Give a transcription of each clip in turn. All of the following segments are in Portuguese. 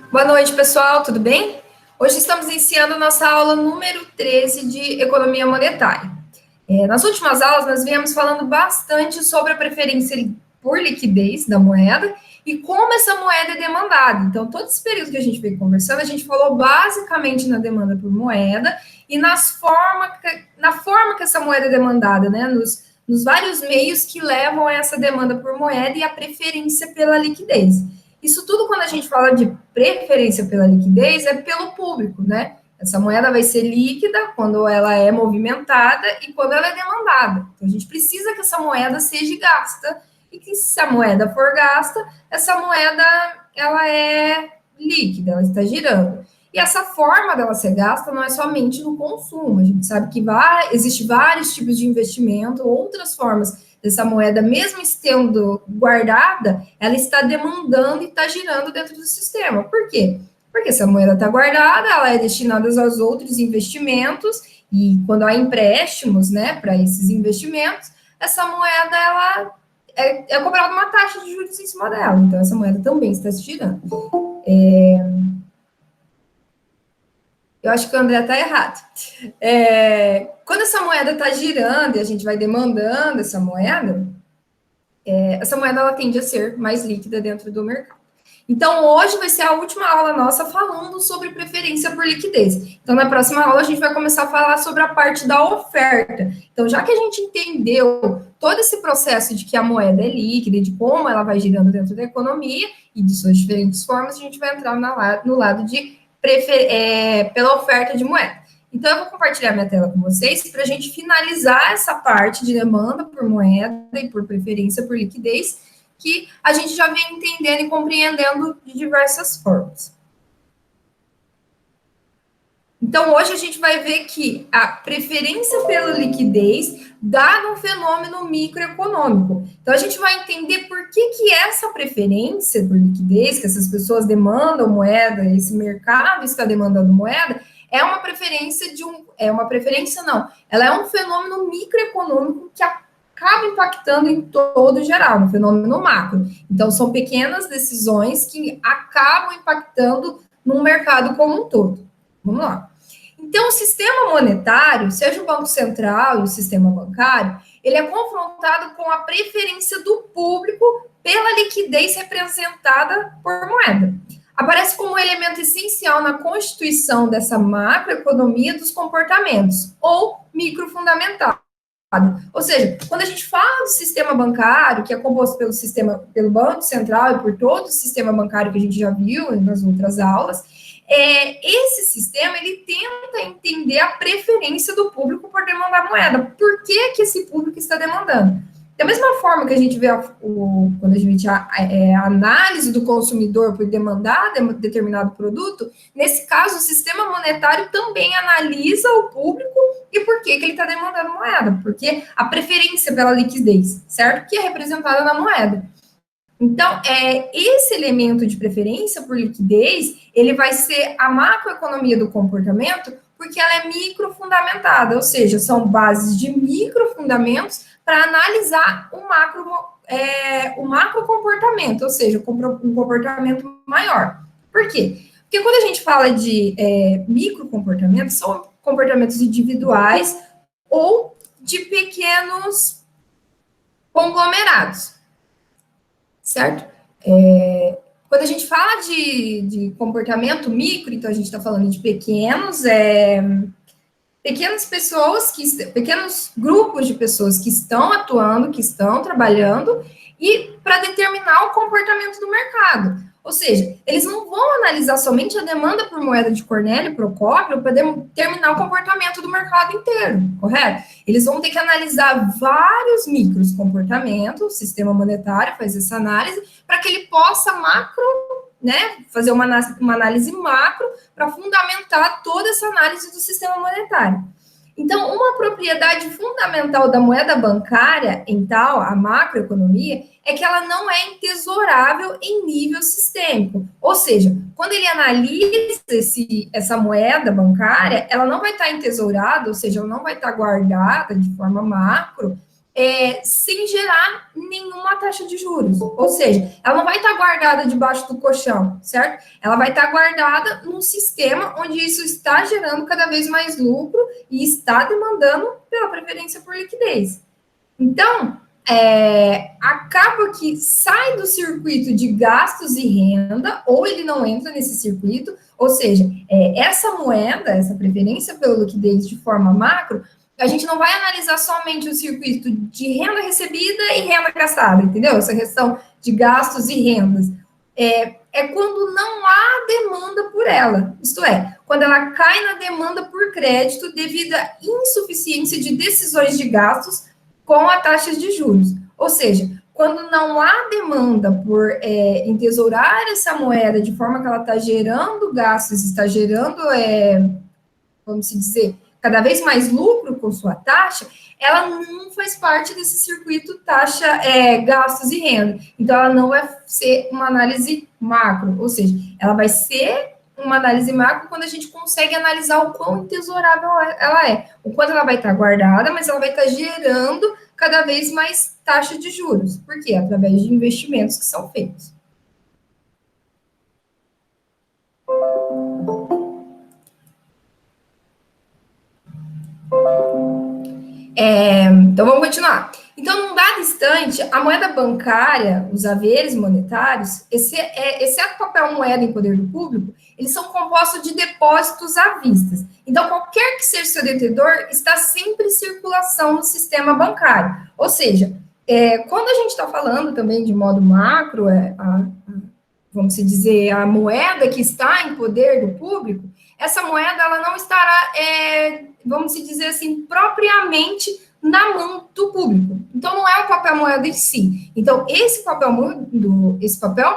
Boa noite, pessoal, tudo bem? Hoje estamos iniciando nossa aula número 13 de Economia Monetária. Nas últimas aulas, nós viemos falando bastante sobre a preferência por liquidez da moeda e como essa moeda é demandada. Então, todo esse período que a gente veio conversando, a gente falou basicamente na demanda por moeda e na forma que essa moeda é demandada, né? Nos vários meios que levam a essa demanda por moeda e a preferência pela liquidez. Isso tudo, quando a gente fala de preferência pela liquidez, é pelo público, né? Essa moeda vai ser líquida quando ela é movimentada e quando ela é demandada. Então, a gente precisa que essa moeda seja gasta e que, se a moeda for gasta, essa moeda ela é líquida, ela está girando. E essa forma dela ser gasta não é somente no consumo. A gente sabe que existe vários tipos de investimento, outras formas dessa moeda, mesmo estando guardada, ela está demandando e está girando dentro do sistema. Por quê? Porque essa moeda está guardada, ela é destinada aos outros investimentos, e quando há empréstimos, né, para esses investimentos, essa moeda, ela é cobrada uma taxa de juros em cima dela. Então, essa moeda também está se girando. Eu acho que o André está errado. Quando essa moeda está girando e a gente vai demandando essa moeda ela tende a ser mais líquida dentro do mercado. Então, hoje vai ser a última aula nossa falando sobre preferência por liquidez. Então, na próxima aula, a gente vai começar a falar sobre a parte da oferta. Então, já que a gente entendeu todo esse processo de que a moeda é líquida, de como ela vai girando dentro da economia e de suas diferentes formas, a gente vai entrar no lado de pela oferta de moeda. Então, eu vou compartilhar minha tela com vocês para a gente finalizar essa parte de demanda por moeda e por preferência por liquidez, que a gente já vem entendendo e compreendendo de diversas formas. Então, hoje a gente vai ver que a preferência pela liquidez dá num fenômeno microeconômico. Então, a gente vai entender por que essa preferência por liquidez, que essas pessoas demandam moeda, esse mercado está demandando moeda, ela é um fenômeno microeconômico que acaba impactando em todo geral, no fenômeno macro. Então, são pequenas decisões que acabam impactando no mercado como um todo. Vamos lá. Então, o sistema monetário, seja o Banco Central e o sistema bancário, ele é confrontado com a preferência do público pela liquidez representada por moeda. Aparece como um elemento essencial na constituição dessa macroeconomia dos comportamentos, ou microfundamental. Ou seja, quando a gente fala do sistema bancário, que é composto pelo Banco Central e por todo o sistema bancário que a gente já viu nas outras aulas, esse sistema, ele tenta entender a preferência do público por demandar moeda. Por que esse público está demandando? Da mesma forma que a gente vê quando a gente a análise do consumidor por demandar determinado produto, nesse caso, o sistema monetário também analisa o público e por que ele está demandando moeda, porque a preferência pela liquidez, certo? Que é representada na moeda. Então, esse elemento de preferência por liquidez, ele vai ser a macroeconomia do comportamento, porque ela é microfundamentada, ou seja, são bases de microfundamentos para analisar o macro comportamento, ou seja, um comportamento maior. Por quê? Porque quando a gente fala de microcomportamentos, são comportamentos individuais ou de pequenos conglomerados, certo? Quando a gente fala de comportamento micro, então a gente está falando de pequenas pessoas, pequenos grupos de pessoas que estão atuando, que estão trabalhando, e para determinar o comportamento do mercado. Ou seja, eles não vão analisar somente a demanda por moeda de Cornélio e Procópio para determinar o comportamento do mercado inteiro, correto? Eles vão ter que analisar vários micros comportamentos, o sistema monetário faz essa análise, para que ele possa fazer uma análise macro para fundamentar toda essa análise do sistema monetário. Então, uma propriedade fundamental da moeda bancária, a macroeconomia, é que ela não é entesourável em nível sistêmico. Ou seja, quando ele analisa essa moeda bancária, ela não vai estar entesourada, ou seja, ela não vai estar guardada de forma macro sem gerar nenhuma taxa de juros. Ou seja, ela não vai estar guardada debaixo do colchão, certo? Ela vai estar guardada num sistema onde isso está gerando cada vez mais lucro e está demandando pela preferência por liquidez. Então, acaba que sai do circuito de gastos e renda, ou ele não entra nesse circuito, ou seja, essa moeda, essa preferência pela liquidez de forma macro, a gente não vai analisar somente o circuito de renda recebida e renda gastada, entendeu? Essa questão de gastos e rendas. Quando não há demanda por ela, isto é, quando ela cai na demanda por crédito devido à insuficiência de decisões de gastos com a taxa de juros. Ou seja, quando não há demanda por entesourar essa moeda de forma que ela está gerando gastos, está gerando, vamos dizer, cada vez mais lucro com sua taxa, ela não faz parte desse circuito taxa, gastos e renda. Então, ela não vai ser uma análise macro, ou seja, ela vai ser uma análise macro quando a gente consegue analisar o quão entesourável ela é, o quanto ela vai estar guardada, mas ela vai estar gerando cada vez mais taxa de juros. Por quê? Através de investimentos que são feitos. Então, vamos continuar. Então, num dado instante, a moeda bancária, os haveres monetários, exceto papel moeda em poder do público, eles são compostos de depósitos à vista. Então, qualquer que seja seu detentor, está sempre em circulação no sistema bancário. Ou seja, quando a gente está falando também de modo macro, vamos dizer, a moeda que está em poder do público, essa moeda ela não estará, vamos dizer assim, propriamente na mão do público. Então, não é o papel moeda em si. Então, esse papel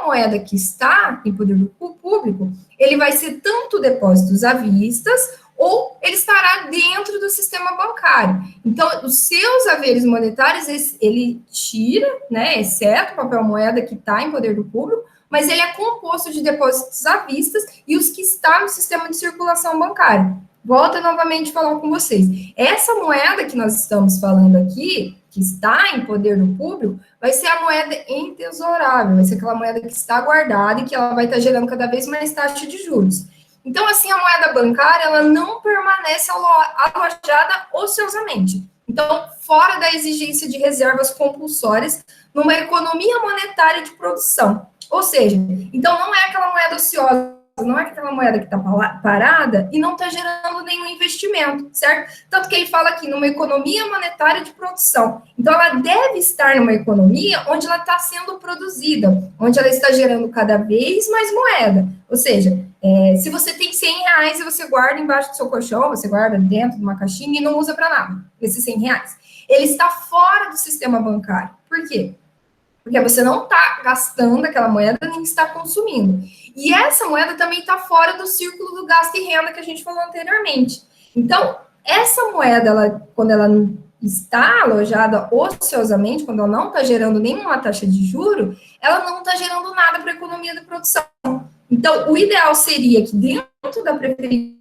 moeda que está em poder do público, ele vai ser tanto depósitos à vista, ou ele estará dentro do sistema bancário. Então, os seus haveres monetários, ele tira, né, exceto o papel moeda que está em poder do público, mas ele é composto de depósitos à vista e os que estão no sistema de circulação bancária. Volto novamente a falar com vocês. Essa moeda que nós estamos falando aqui, que está em poder do público, vai ser a moeda entesourável, vai ser aquela moeda que está guardada e que ela vai estar gerando cada vez mais taxa de juros. Então, assim, a moeda bancária, ela não permanece alojada ociosamente. Então, fora da exigência de reservas compulsórias numa economia monetária de produção. Ou seja, então não é aquela moeda ociosa, não é aquela moeda que está parada e não está gerando nenhum investimento, certo? Tanto que ele fala aqui numa economia monetária de produção. Então, ela deve estar numa economia onde ela está sendo produzida, onde ela está gerando cada vez mais moeda. Ou seja, se você tem 100 reais e você guarda embaixo do seu colchão, você guarda dentro de uma caixinha e não usa para nada, esses 100 reais. Ele está fora do sistema bancário. Por quê? Porque você não está gastando aquela moeda nem está consumindo. E essa moeda também está fora do círculo do gasto e renda que a gente falou anteriormente. Então, essa moeda, quando ela está alojada ociosamente, quando ela não está gerando nenhuma taxa de juro, ela não está gerando nada para a economia da produção. Então, o ideal seria que dentro da preferência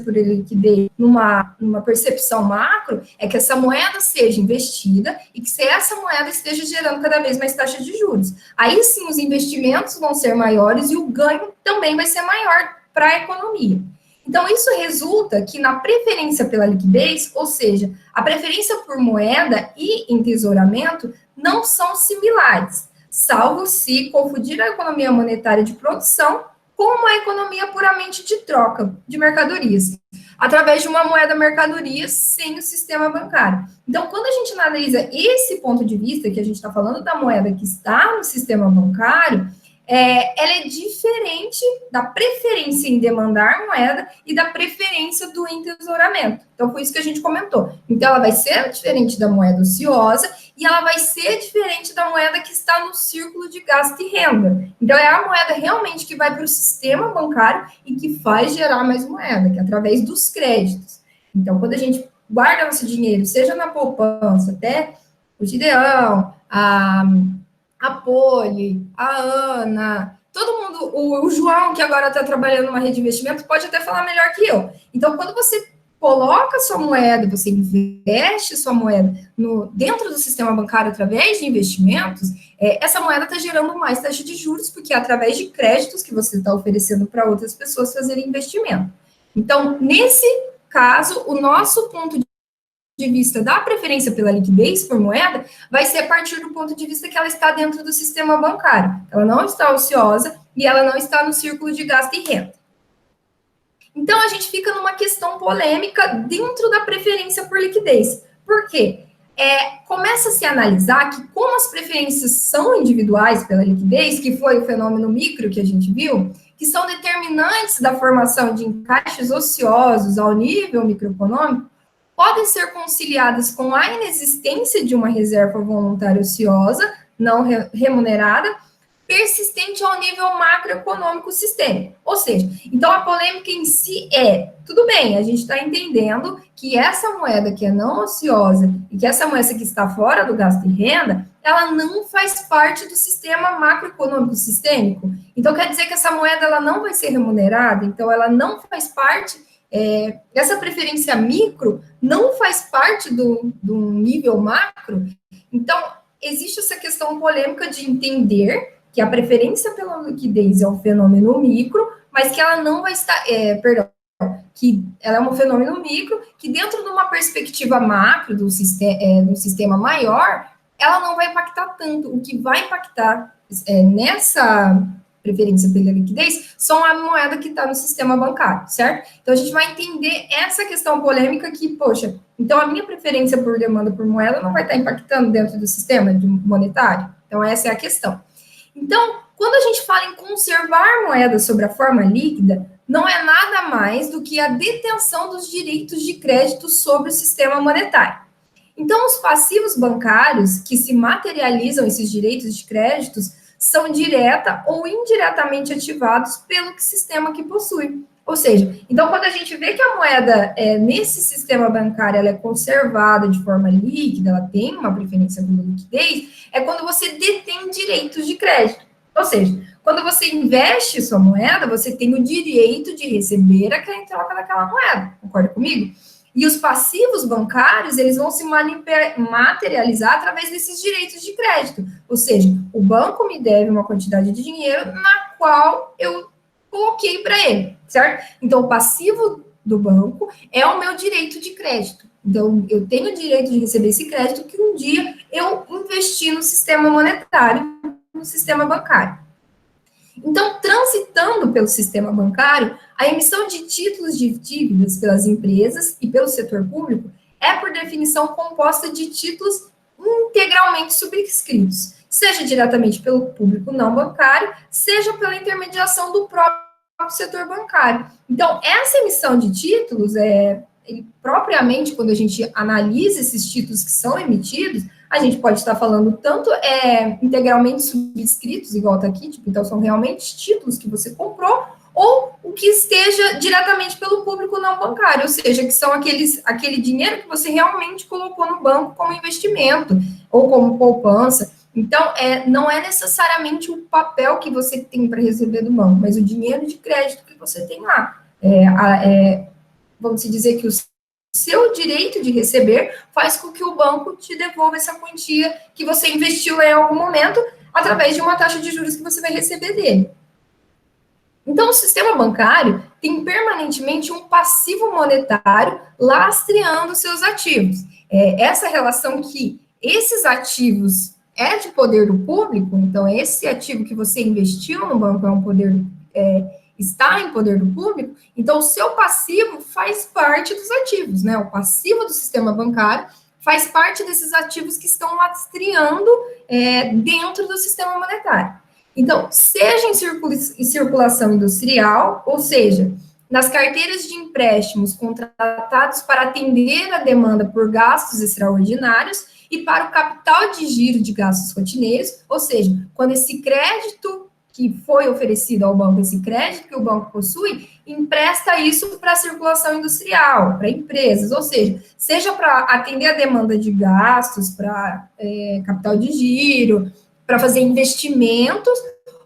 por liquidez, numa percepção macro, é que essa moeda seja investida e que essa moeda esteja gerando cada vez mais taxa de juros. Aí sim os investimentos vão ser maiores e o ganho também vai ser maior para a economia. Então, isso resulta que na preferência pela liquidez, ou seja, a preferência por moeda e entesouramento não são similares, salvo se confundir a economia monetária de produção com uma economia puramente de troca de mercadorias, através de uma moeda mercadoria sem o sistema bancário. Então, quando a gente analisa esse ponto de vista, que a gente está falando da moeda que está no sistema bancário, ela é diferente da preferência em demandar moeda e da preferência do entesouramento. Então, foi isso que a gente comentou. Então, ela vai ser diferente da moeda ociosa e ela vai ser diferente da moeda que está no círculo de gasto e renda. Então, é a moeda realmente que vai para o sistema bancário e que faz gerar mais moeda, que é através dos créditos. Então, quando a gente guarda nosso dinheiro, seja na poupança, até o Gideão, a Poli, a Ana, todo mundo, o João, que agora está trabalhando numa rede de investimento, pode até falar melhor que eu. Então, quando você coloca sua moeda, você investe sua moeda dentro do sistema bancário através de investimentos, essa moeda está gerando mais taxa de juros, porque é através de créditos que você está oferecendo para outras pessoas fazerem investimento. Então, nesse caso, o nosso ponto de vista da preferência pela liquidez por moeda vai ser a partir do ponto de vista que ela está dentro do sistema bancário. Ela não está ociosa e ela não está no círculo de gasto e renda. Então, a gente fica numa questão polêmica dentro da preferência por liquidez. Por quê? Começa a se analisar que, como as preferências são individuais pela liquidez, que foi o fenômeno micro que a gente viu, que são determinantes da formação de encaixes ociosos ao nível microeconômico, podem ser conciliadas com a inexistência de uma reserva voluntária ociosa, não remunerada, persistente ao nível macroeconômico sistêmico. Ou seja, então a polêmica em si tudo bem, a gente está entendendo que essa moeda que é não ociosa e que essa moeda que está fora do gasto e renda, ela não faz parte do sistema macroeconômico sistêmico. Então quer dizer que essa moeda ela não vai ser remunerada, então ela não faz parte, essa preferência micro não faz parte do nível macro. Então existe essa questão polêmica de entender que a preferência pela liquidez é um fenômeno micro, mas que ela não vai estar, que ela é um fenômeno micro, que dentro de uma perspectiva macro do sistema maior, ela não vai impactar tanto. O que vai impactar nessa preferência pela liquidez são a moeda que está no sistema bancário, certo? Então, a gente vai entender essa questão polêmica que, poxa, então a minha preferência por demanda por moeda não vai estar impactando dentro do sistema monetário? Então, essa é a questão. Então, quando a gente fala em conservar moeda sob a forma líquida, não é nada mais do que a detenção dos direitos de crédito sobre o sistema monetário. Então, os passivos bancários que se materializam esses direitos de créditos são direta ou indiretamente ativados pelo sistema que possui. Ou seja, então, quando a gente vê que a moeda nesse sistema bancário ela é conservada de forma líquida, ela tem uma preferência pela liquidez, é quando você detém direitos de crédito. Ou seja, quando você investe sua moeda, você tem o direito de receber aquela em troca daquela moeda. Concorda comigo? E os passivos bancários, eles vão se materializar através desses direitos de crédito. Ou seja, o banco me deve uma quantidade de dinheiro na qual eu coloquei para ele, certo? Então, o passivo do banco é o meu direito de crédito. Então, eu tenho o direito de receber esse crédito que um dia eu investi no sistema monetário, no sistema bancário. Então, transitando pelo sistema bancário, a emissão de títulos de dívidas pelas empresas e pelo setor público é, por definição, composta de títulos integralmente subscritos, seja diretamente pelo público não bancário, seja pela intermediação do próprio setor bancário. Então, essa emissão de títulos, propriamente, quando a gente analisa esses títulos que são emitidos, a gente pode estar falando tanto integralmente subscritos, igual está aqui, então são realmente títulos que você comprou, ou o que esteja diretamente pelo público não bancário, ou seja, que são aquele dinheiro que você realmente colocou no banco como investimento, ou como poupança. Então, não é necessariamente o papel que você tem para receber do banco, mas o dinheiro de crédito que você tem lá. Vamos dizer que o seu direito de receber faz com que o banco te devolva essa quantia que você investiu em algum momento através de uma taxa de juros que você vai receber dele. Então, o sistema bancário tem permanentemente um passivo monetário lastreando seus ativos. Essa relação que esses ativos é de poder do público, então esse ativo que você investiu no banco está em poder do público, então o seu passivo faz parte dos ativos, né? O passivo do sistema bancário faz parte desses ativos que estão lastreando dentro do sistema monetário. Então, seja em circulação industrial, ou seja, nas carteiras de empréstimos contratados para atender a demanda por gastos extraordinários e para o capital de giro de gastos rotineiros, ou seja, quando esse crédito que foi oferecido ao banco, esse crédito que o banco possui, empresta isso para a circulação industrial, para empresas, ou seja para atender a demanda de gastos, para capital de giro, para fazer investimentos,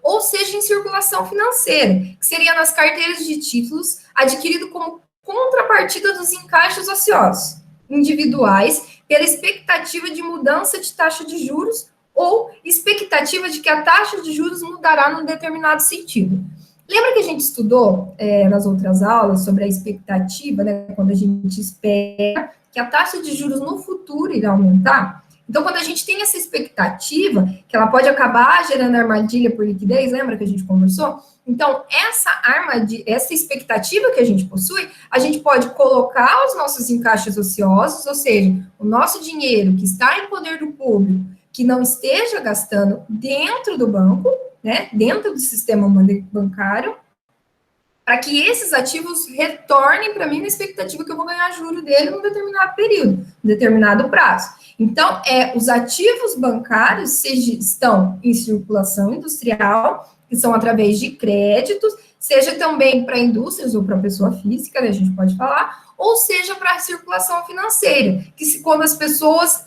ou seja, em circulação financeira, que seria nas carteiras de títulos adquirido como contrapartida dos encaixes ociosos individuais pela expectativa de mudança de taxa de juros ou expectativa de que a taxa de juros mudará num determinado sentido. Lembra que a gente estudou nas outras aulas sobre a expectativa, né, quando a gente espera que a taxa de juros no futuro irá aumentar? Então, quando a gente tem essa expectativa, que ela pode acabar gerando armadilha por liquidez, lembra que a gente conversou? Então, essa expectativa que a gente possui, a gente pode colocar os nossos encaixes ociosos, ou seja, o nosso dinheiro que está em poder do público, que não esteja gastando dentro do banco, né, dentro do sistema bancário, para que esses ativos retornem para mim na expectativa que eu vou ganhar juro dele num determinado período, num determinado prazo. Então, os ativos bancários estão em circulação industrial, que são através de créditos, seja também para indústrias ou para pessoa física, né, a gente pode falar, ou seja para a circulação financeira, que quando as pessoas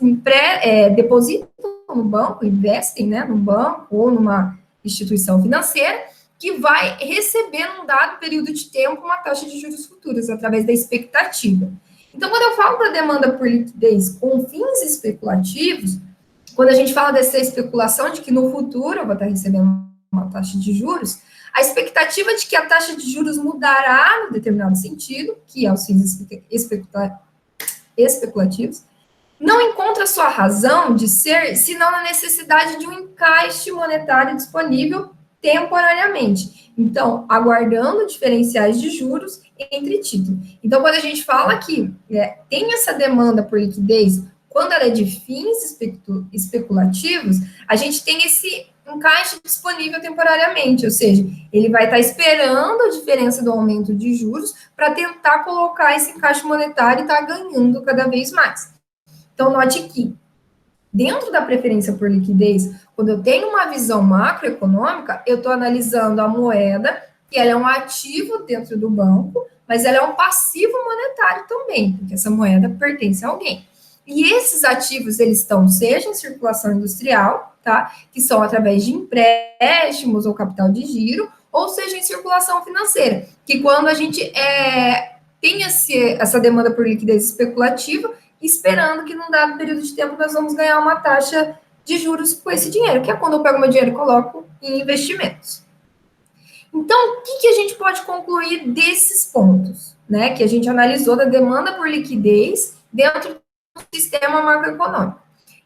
depositam no banco, investem, né, no banco ou numa instituição financeira, que vai receber num dado período de tempo uma taxa de juros futuros, através da expectativa. Então, quando eu falo da demanda por liquidez com fins especulativos, quando a gente fala dessa especulação de que no futuro eu vou estar recebendo uma taxa de juros, a expectativa de que a taxa de juros mudará no determinado sentido, que é os fins especulativos, não encontra sua razão de ser, senão na necessidade de um encaixe monetário disponível temporariamente. Então, aguardando diferenciais de juros entre títulos. Então, quando a gente fala que tem essa demanda por liquidez, quando ela é de fins especulativos, a gente tem esse encaixe disponível temporariamente, ou seja, ele vai estar esperando a diferença do aumento de juros para tentar colocar esse encaixe monetário e estar ganhando cada vez mais. Então, note que dentro da preferência por liquidez, quando eu tenho uma visão macroeconômica, eu estou analisando a moeda, que ela é um ativo dentro do banco, mas ela é um passivo monetário também, porque essa moeda pertence a alguém. E esses ativos, eles estão, seja em circulação industrial, tá? Que são através de empréstimos ou capital de giro, ou seja em circulação financeira, que quando a gente tem essa demanda por liquidez especulativa, esperando que num dado período de tempo nós vamos ganhar uma taxa de juros com esse dinheiro, que é quando eu pego meu dinheiro e coloco em investimentos. Então, o que a gente pode concluir desses pontos, né, que a gente analisou da demanda por liquidez dentro do sistema macroeconômico?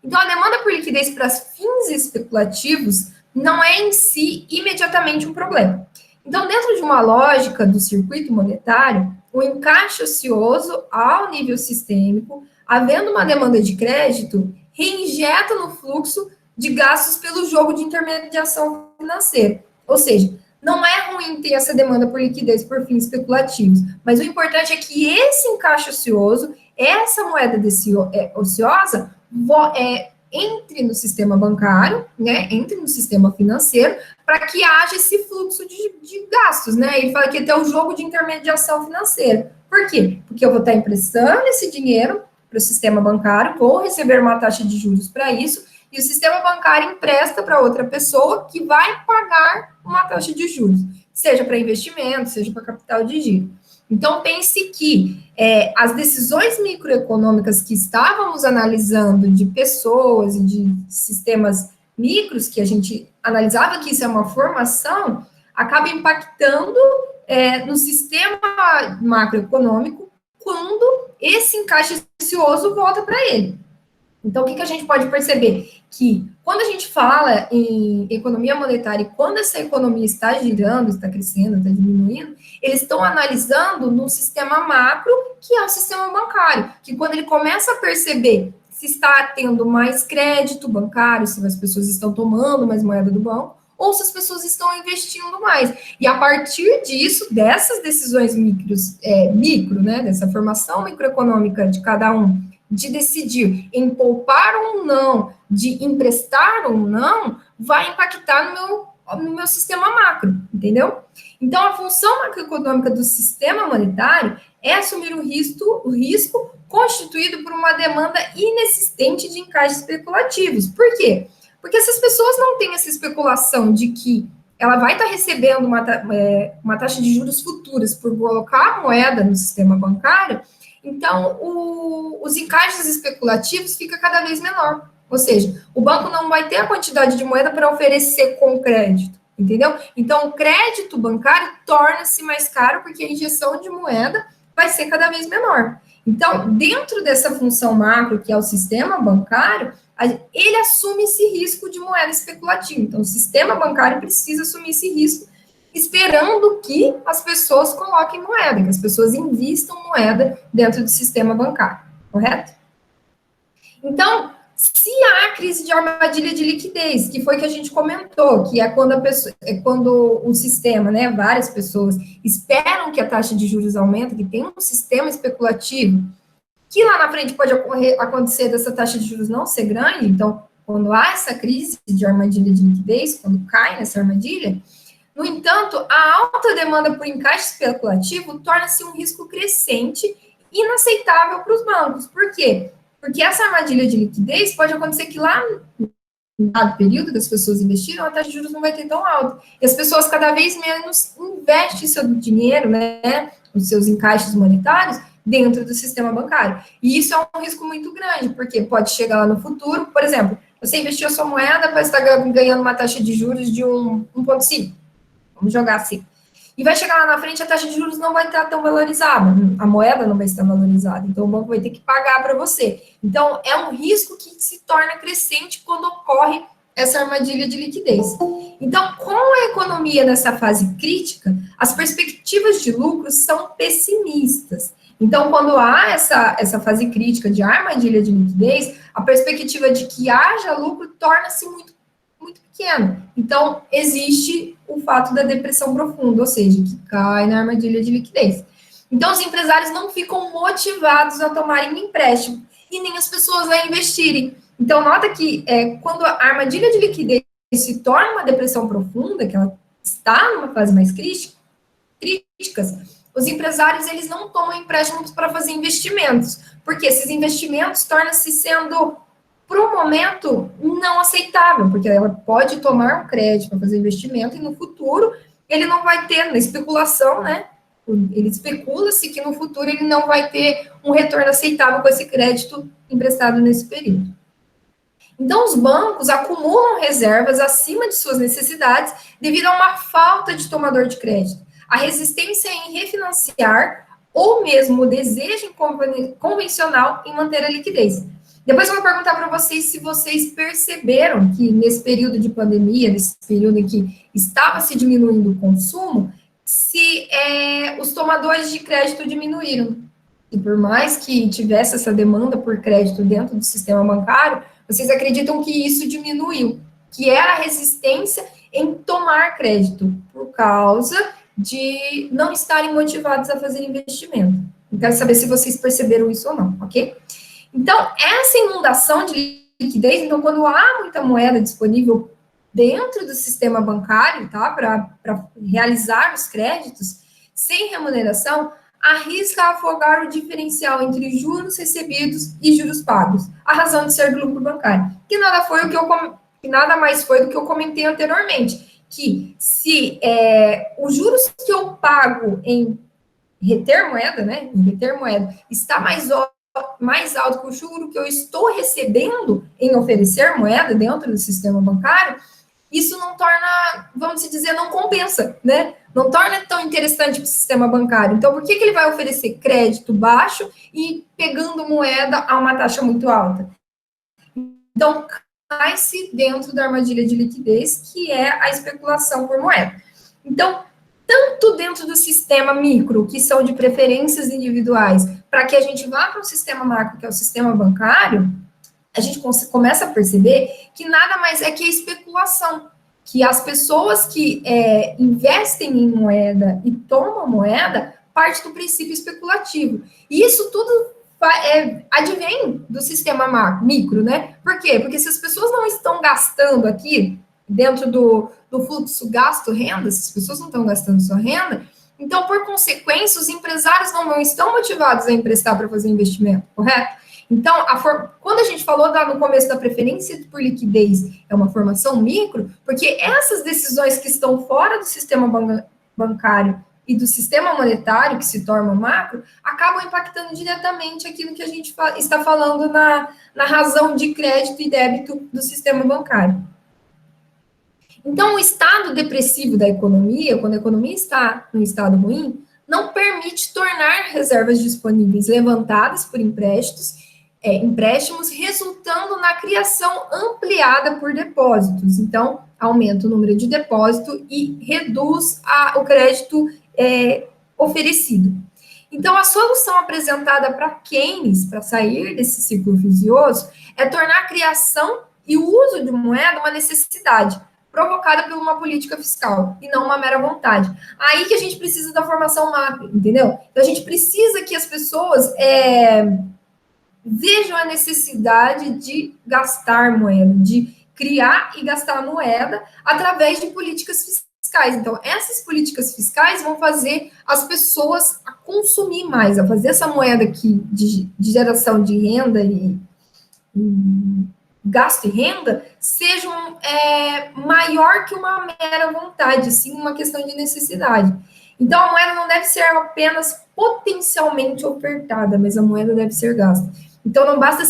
Então, a demanda por liquidez para fins especulativos não é em si imediatamente um problema. Então, dentro de uma lógica do circuito monetário, o encaixe ocioso ao nível sistêmico, havendo uma demanda de crédito, reinjeta no fluxo de gastos pelo jogo de intermediação financeira. Ou seja, não é ruim ter essa demanda por liquidez por fins especulativos, mas o importante é que esse encaixe ocioso, essa moeda ociosa, entre no sistema bancário, né, entre no sistema financeiro, para que haja esse fluxo de gastos, né? Ele fala que até o jogo de intermediação financeira. Por quê? Porque eu vou estar emprestando esse dinheiro para o sistema bancário, vou receber uma taxa de juros para isso, e o sistema bancário empresta para outra pessoa que vai pagar uma taxa de juros, seja para investimento, seja para capital de giro. Então, pense que as decisões microeconômicas que estávamos analisando de pessoas e de sistemas micros, que a gente analisava que isso é uma formação, acaba impactando no sistema macroeconômico quando esse encaixe ocioso volta para ele. Então, o que a gente pode perceber? Que quando a gente fala em economia monetária e quando essa economia está girando, está crescendo, está diminuindo, eles estão analisando no sistema macro, que é o sistema bancário, que quando ele começa a perceber se está tendo mais crédito bancário, se as pessoas estão tomando mais moeda do banco, ou se as pessoas estão investindo mais. E a partir disso, dessas decisões micro, né, dessa formação microeconômica de cada um, de decidir em poupar ou não, de emprestar ou não, vai impactar no meu sistema macro, entendeu? Então, a função macroeconômica do sistema monetário é assumir o risco constituído por uma demanda inexistente de encaixes especulativos. Por quê? Porque essas pessoas não têm essa especulação de que ela vai estar recebendo uma taxa de juros futuras por colocar a moeda no sistema bancário, então os encaixes especulativos ficam cada vez menor. Ou seja, o banco não vai ter a quantidade de moeda para oferecer com crédito, entendeu? Então, o crédito bancário torna-se mais caro porque a injeção de moeda vai ser cada vez menor. Então, dentro dessa função macro, que é o sistema bancário, ele assume esse risco de moeda especulativa. Então, o sistema bancário precisa assumir esse risco, esperando que as pessoas coloquem moeda, que as pessoas invistam moeda dentro do sistema bancário, correto? Então, se há crise de armadilha de liquidez, que foi que a gente comentou, que é quando o sistema, né, várias pessoas esperam que a taxa de juros aumente, que tem um sistema especulativo, que lá na frente pode acontecer dessa taxa de juros não ser grande, então, quando há essa crise de armadilha de liquidez, quando cai nessa armadilha, no entanto, a alta demanda por encaixe especulativo torna-se um risco crescente inaceitável para os bancos. Por quê? Porque essa armadilha de liquidez pode acontecer que lá no dado período que as pessoas investiram, a taxa de juros não vai ter tão alta. E as pessoas cada vez menos investem seu dinheiro, né, os seus encaixes monetários, dentro do sistema bancário. E isso é um risco muito grande, porque pode chegar lá no futuro, por exemplo, você investiu a sua moeda, vai estar ganhando uma taxa de juros de 1,5. Vamos jogar assim. E vai chegar lá na frente, a taxa de juros não vai estar tão valorizada, a moeda não vai estar valorizada, então o banco vai ter que pagar para você. Então, é um risco que se torna crescente quando ocorre essa armadilha de liquidez. Então, com a economia nessa fase crítica, as perspectivas de lucro são pessimistas. Então, quando há essa fase crítica de armadilha de liquidez, a perspectiva de que haja lucro torna-se muito pequeno. Então, existe o fato da depressão profunda, ou seja, que cai na armadilha de liquidez. Então, os empresários não ficam motivados a tomarem empréstimo e nem as pessoas a investirem. Então, nota que quando a armadilha de liquidez se torna uma depressão profunda, que ela está numa fase mais críticas, os empresários eles não tomam empréstimos para fazer investimentos, porque esses investimentos tornam-se sendo para o momento não aceitável, porque ela pode tomar um crédito para fazer investimento e no futuro ele não vai ter, na especulação, né? Ele especula-se que no futuro ele não vai ter um retorno aceitável com esse crédito emprestado nesse período. Então, os bancos acumulam reservas acima de suas necessidades devido a uma falta de tomador de crédito, a resistência em refinanciar ou mesmo o desejo convencional em manter a liquidez. Depois eu vou perguntar para vocês se vocês perceberam que nesse período de pandemia, nesse período em que estava se diminuindo o consumo, se os tomadores de crédito diminuíram. E por mais que tivesse essa demanda por crédito dentro do sistema bancário, vocês acreditam que isso diminuiu, que era a resistência em tomar crédito, por causa de não estarem motivados a fazer investimento. Eu quero saber se vocês perceberam isso ou não, ok? Então, essa inundação de liquidez, então, quando há muita moeda disponível dentro do sistema bancário, tá, para realizar os créditos, sem remuneração, arrisca afogar o diferencial entre juros recebidos e juros pagos, a razão de ser do lucro bancário, que nada mais foi do que eu comentei anteriormente, que se os juros que eu pago em reter moeda, né, está mais alto que o juro que eu estou recebendo em oferecer moeda dentro do sistema bancário, isso não torna, vamos dizer, não compensa, né? Não torna tão interessante para o sistema bancário. Então, por que ele vai oferecer crédito baixo e pegando moeda a uma taxa muito alta? Então, cai-se dentro da armadilha de liquidez, que é a especulação por moeda. Então, tanto dentro do sistema micro, que são de preferências individuais, para que a gente vá para o sistema macro, que é o sistema bancário, a gente começa a perceber que nada mais é que a especulação, que as pessoas que investem em moeda e tomam moeda, parte do princípio especulativo. E isso tudo advém do sistema micro, né? Por quê? Porque se as pessoas não estão gastando aqui, dentro do fluxo gasto-renda, se as pessoas não estão gastando sua renda, então, por consequência, os empresários não estão motivados a emprestar para fazer investimento, correto? Então, quando a gente falou no começo da preferência por liquidez, é uma formação micro, porque essas decisões que estão fora do sistema bancário e do sistema monetário, que se torna macro, acabam impactando diretamente aquilo que a gente está falando na razão de crédito e débito do sistema bancário. Então, o estado depressivo da economia, quando a economia está em estado ruim, não permite tornar reservas disponíveis levantadas por empréstimos, resultando na criação ampliada por depósitos. Então, aumenta o número de depósito e reduz o crédito oferecido. Então, a solução apresentada para Keynes, para sair desse ciclo vicioso, é tornar a criação e o uso de moeda uma necessidade, provocada por uma política fiscal, e não uma mera vontade. Aí que a gente precisa da formação macro, entendeu? Então, a gente precisa que as pessoas vejam a necessidade de gastar moeda, de criar e gastar moeda através de políticas fiscais. Então, essas políticas fiscais vão fazer as pessoas a consumir mais, a fazer essa moeda aqui de geração de renda e gasto e renda sejam maior que uma mera vontade, sim uma questão de necessidade. Então, a moeda não deve ser apenas potencialmente ofertada, mas a moeda deve ser gasta. Então, não basta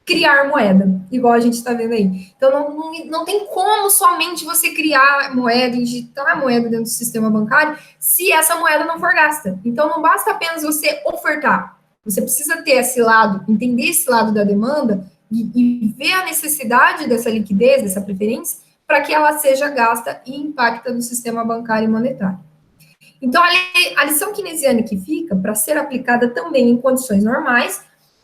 criar moeda, igual a gente está vendo aí. Então, não tem como somente você criar moeda, injetar moeda dentro do sistema bancário, se essa moeda não for gasta. Então, não basta apenas você ofertar. Você precisa ter esse lado, entender esse lado da demanda e ver a necessidade dessa liquidez, dessa preferência, para que ela seja gasta e impacta no sistema bancário e monetário. Então, a lição keynesiana que fica para ser aplicada também em condições normais,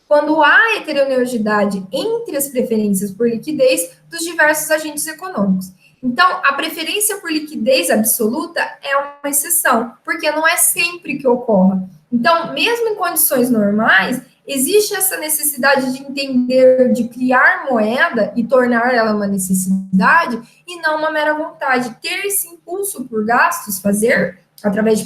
quando há heterogeneidade entre as preferências por liquidez dos diversos agentes econômicos. Então, a preferência por liquidez absoluta é uma exceção, porque não é sempre que ocorra. Então, mesmo em condições normais, existe essa necessidade de entender, de criar moeda e tornar ela uma necessidade e não uma mera vontade. Ter esse impulso por gastos, fazer através de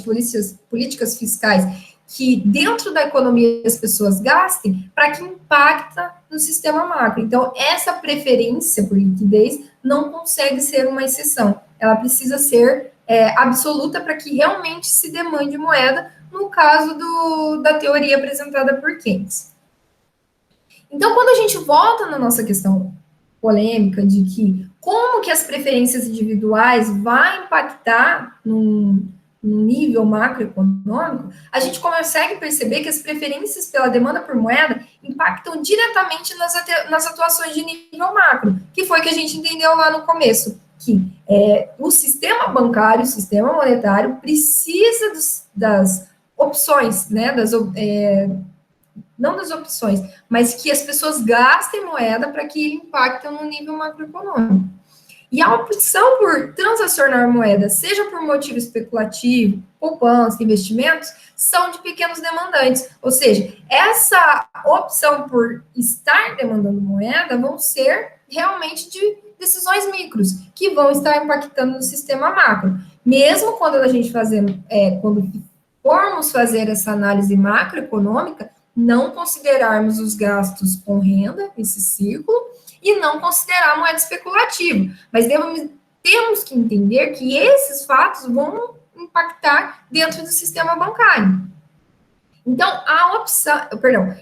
políticas fiscais que dentro da economia as pessoas gastem para que impacta no sistema macro. Então, essa preferência por liquidez não consegue ser uma exceção. Ela precisa ser absoluta para que realmente se demande moeda, no caso da teoria apresentada por Keynes. Então, quando a gente volta na nossa questão polêmica de que como que as preferências individuais vai impactar num nível macroeconômico, a gente consegue perceber que as preferências pela demanda por moeda impactam diretamente nas atuações de nível macro, que foi que a gente entendeu lá no começo, que o sistema bancário, o sistema monetário precisa das opções, né, não das opções, mas que as pessoas gastem moeda para que impactem no nível macroeconômico. E a opção por transacionar moeda, seja por motivo especulativo, poupança, investimentos, são de pequenos demandantes. Ou seja, essa opção por estar demandando moeda vão ser realmente de decisões micros, que vão estar impactando no sistema macro. Mesmo quando a gente quando formos fazer essa análise macroeconômica, não considerarmos os gastos com renda, esse ciclo, e não considerar a moeda especulativa. Mas temos que entender que esses fatos vão impactar dentro do sistema bancário. Então,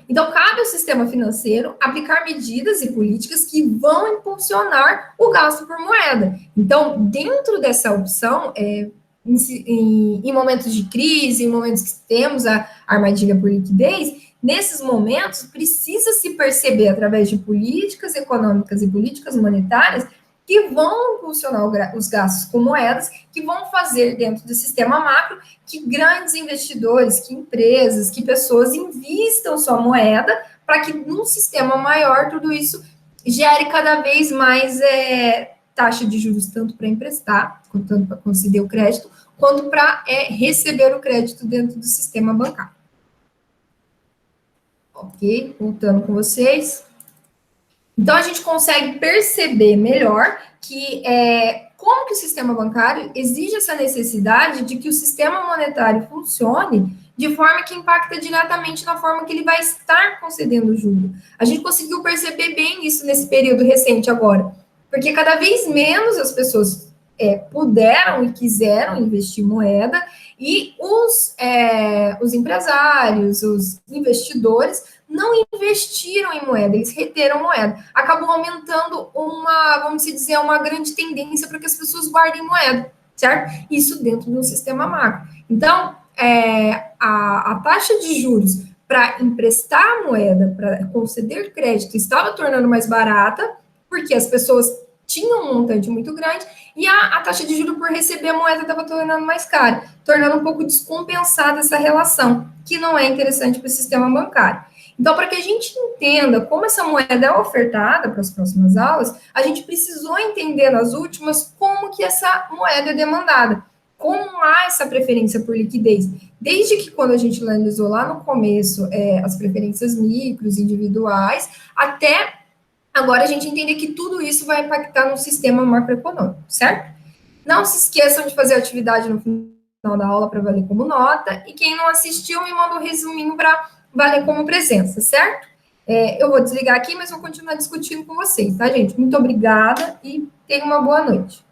então cabe ao sistema financeiro aplicar medidas e políticas que vão impulsionar o gasto por moeda. Então, dentro dessa opção, em momentos de crise, em momentos que temos a armadilha por liquidez, nesses momentos, precisa se perceber, através de políticas econômicas e políticas monetárias, que vão impulsionar os gastos com moedas, que vão fazer dentro do sistema macro que grandes investidores, que empresas, que pessoas invistam sua moeda, para que num sistema maior tudo isso gere cada vez mais taxa de juros, tanto para emprestar, tanto para conceder o crédito, quanto para receber o crédito dentro do sistema bancário. Ok, voltando com vocês. Então, a gente consegue perceber melhor que como que o sistema bancário exige essa necessidade de que o sistema monetário funcione de forma que impacta diretamente na forma que ele vai estar concedendo o juro. A gente conseguiu perceber bem isso nesse período recente agora, porque cada vez menos as pessoas puderam e quiseram investir em moeda, e os empresários, os investidores, não investiram em moeda, eles reteram moeda. Acabou aumentando vamos dizer, uma grande tendência para que as pessoas guardem moeda, certo? Isso dentro do sistema macro. Então, a taxa de juros para emprestar moeda, para conceder crédito, estava tornando mais barata, porque as pessoas tinham um montante muito grande, e a taxa de juros por receber a moeda estava tornando mais cara, tornando um pouco descompensada essa relação, que não é interessante para o sistema bancário. Então, para que a gente entenda como essa moeda é ofertada para as próximas aulas, a gente precisou entender nas últimas como que essa moeda é demandada, como há essa preferência por liquidez. Desde que quando a gente analisou lá no começo as preferências micros, individuais, até agora a gente entender que tudo isso vai impactar no sistema macroeconômico, certo? Não se esqueçam de fazer a atividade no final da aula para valer como nota, e quem não assistiu me manda um resuminho para valer como presença, certo? Eu vou desligar aqui, mas vou continuar discutindo com vocês, tá, gente? Muito obrigada e tenham uma boa noite.